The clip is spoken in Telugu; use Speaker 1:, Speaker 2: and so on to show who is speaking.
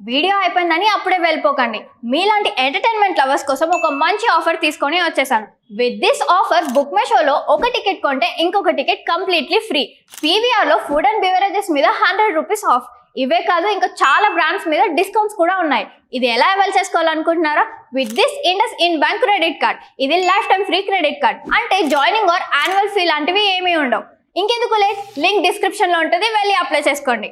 Speaker 1: వీడియో అయిపోయిందని అప్పుడే వెళ్ళిపోకండి. మీలాంటి ఎంటర్టైన్మెంట్ లవర్స్ కోసం ఒక మంచి ఆఫర్ తీసుకొని వచ్చేసాను. With this offer book my షోలో ఒక టికెట్ కొంటే ఇంకొక టికెట్ కంప్లీట్లీ ఫ్రీ. పీవీఆర్లో ఫుడ్ అండ్ బెవరేజెస్ మీద 100 రూపీస్ ఆఫ్. ఇవే కాదు, ఇంకా చాలా బ్రాండ్స్ మీద డిస్కౌంట్స్ కూడా ఉన్నాయి. ఇది ఎలా అవైల్ చేసుకోవాలనుకుంటున్నారా? With this IndusInd bank credit card. ఇది lifetime free credit card. అంటే జాయినింగ్ ఆర్ యాన్యువల్ ఫీ లాంటివి ఏమీ ఉండవు. ఇంకెందుకు లేట్, లింక్ డిస్క్రిప్షన్లో ఉంటుంది, వెళ్ళి అప్లై చేసుకోండి.